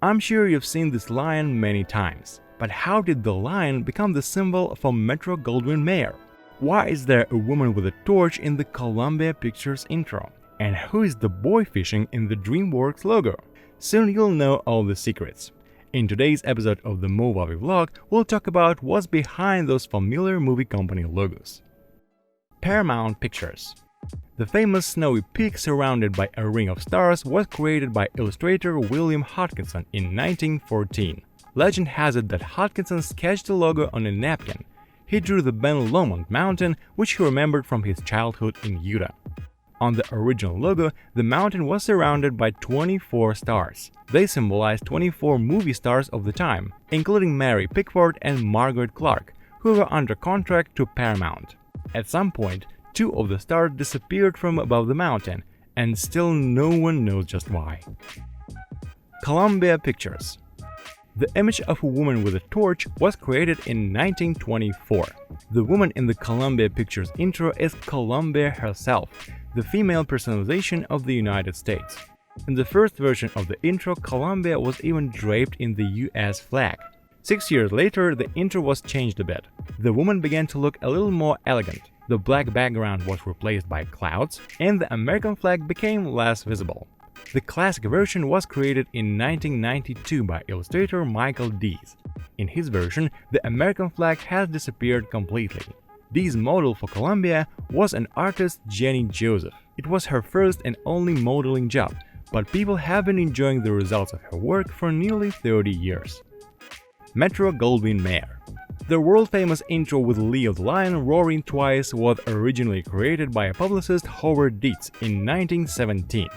I'm sure you've seen this lion many times, but how did the lion become the symbol for Metro-Goldwyn-Mayer? Why is there a woman with a torch in the Columbia Pictures intro? And who is the boy fishing in the Dreamworks logo? Soon you'll know all the secrets. In today's episode of the Movavi vlog, we'll talk about what's behind those familiar movie company logos. Paramount Pictures. The famous snowy peak surrounded by a ring of stars was created by illustrator William Hodgkinson in 1914. Legend has it that Hodgkinson sketched the logo on a napkin. He drew the Ben Lomond mountain, which he remembered from his childhood in Utah. On the original logo, the mountain was surrounded by 24 stars. They symbolized 24 movie stars of the time, including Mary Pickford and Margaret Clark, who were under contract to Paramount. At some point, 2 of the stars disappeared from above the mountain, and still no one knows just why. Columbia Pictures. The image of a woman with a torch was created in 1924. The woman in the Columbia Pictures intro is Columbia herself, the female personalization of the United States. In the first version of the intro, Columbia was even draped in the US flag. 6 years later, the intro was changed a bit. The woman began to look a little more elegant. The black background was replaced by clouds, and the American flag became less visible. The classic version was created in 1992 by illustrator Michael Dees. In his version, the American flag has disappeared completely. Dees' model for Columbia was an artist, Jenny Joseph. It was her first and only modeling job, but people have been enjoying the results of her work for nearly 30 years. Metro-Goldwyn-Mayer. The world-famous intro with Leo the Lion roaring twice was originally created by a publicist Howard Dietz in 1917.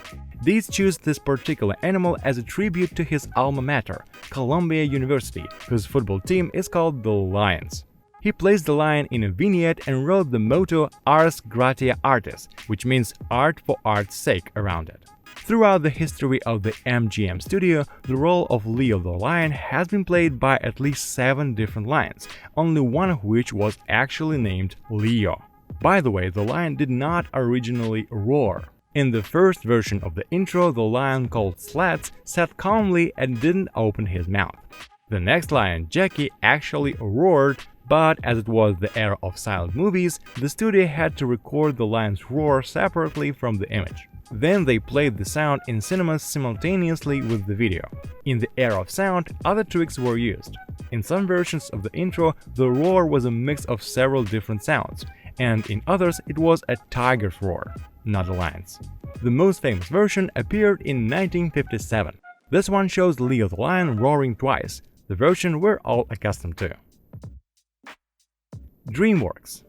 Dietz chose this particular animal as a tribute to his alma mater, Columbia University, whose football team is called the Lions. He placed the lion in a vignette and wrote the motto Ars Gratia Artis, which means art for art's sake, around it. Throughout the history of the MGM studio, the role of Leo the Lion has been played by at least 7 different lions, only one of which was actually named Leo. By the way, the lion did not originally roar. In the first version of the intro, the lion called Slats sat calmly and didn't open his mouth. The next lion, Jackie, actually roared, but as it was the era of silent movies, the studio had to record the lion's roar separately from the image. Then they played the sound in cinemas simultaneously with the video. In the era of sound, other tricks were used. In some versions of the intro, the roar was a mix of several different sounds, and in others it was a tiger's roar, not a lion's. The most famous version appeared in 1957. This one shows Leo the Lion roaring twice, the version we're all accustomed to. Dreamworks.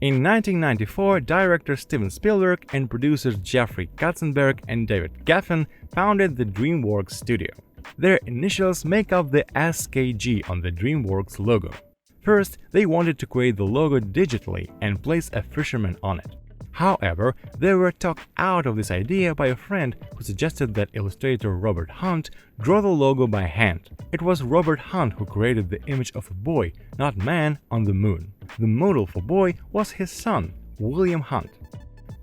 In 1994, director Steven Spielberg and producers Jeffrey Katzenberg and David Geffen founded the Dreamworks studio. Their initials make up the SKG on the Dreamworks logo. First, they wanted to create the logo digitally and place a fisherman on it. However, they were talked out of this idea by a friend who suggested that illustrator Robert Hunt draw the logo by hand. It was Robert Hunt who created the image of a boy, not man, on the moon. The model for boy was his son, William Hunt.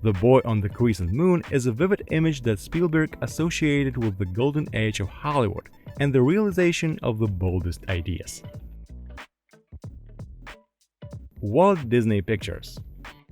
The boy on the crescent moon is a vivid image that Spielberg associated with the golden age of Hollywood and the realization of the boldest ideas. Walt Disney Pictures.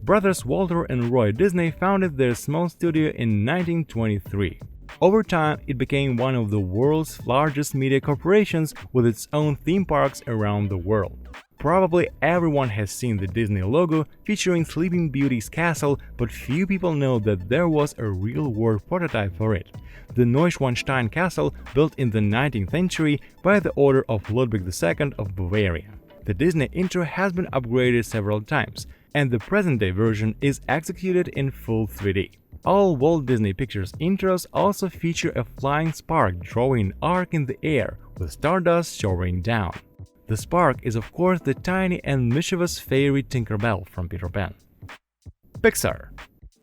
Brothers Walter and Roy Disney founded their small studio in 1923. Over time, it became one of the world's largest media corporations with its own theme parks around the world. Probably everyone has seen the Disney logo featuring Sleeping Beauty's castle, but few people know that there was a real-world prototype for it. The Neuschwanstein castle, built in the 19th century by the order of Ludwig II of Bavaria. The Disney intro has been upgraded several times, and the present-day version is executed in full 3D. All Walt Disney Pictures intros also feature a flying spark drawing an arc in the air, with stardust showering down. The spark is of course the tiny and mischievous fairy Tinkerbell from Peter Pan. Pixar.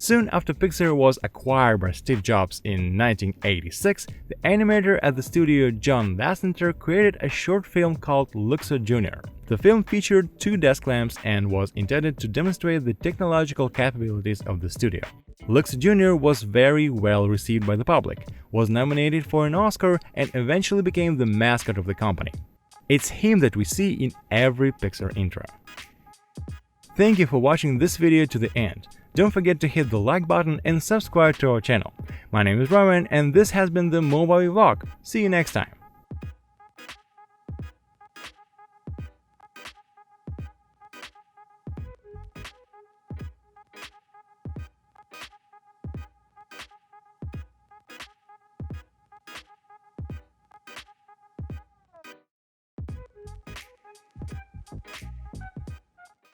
Soon after Pixar was acquired by Steve Jobs in 1986, the animator at the studio John Lasseter created a short film called Luxo Jr. The film featured 2 desk lamps and was intended to demonstrate the technological capabilities of the studio. Luxo Jr. was very well received by the public, was nominated for an Oscar, and eventually became the mascot of the company. It's him that we see in every Pixar intro. Thank you for watching this video to the end. Don't forget to hit the like button and subscribe to our channel. My name is Roman and this has been the Movavi vlog. See you next time.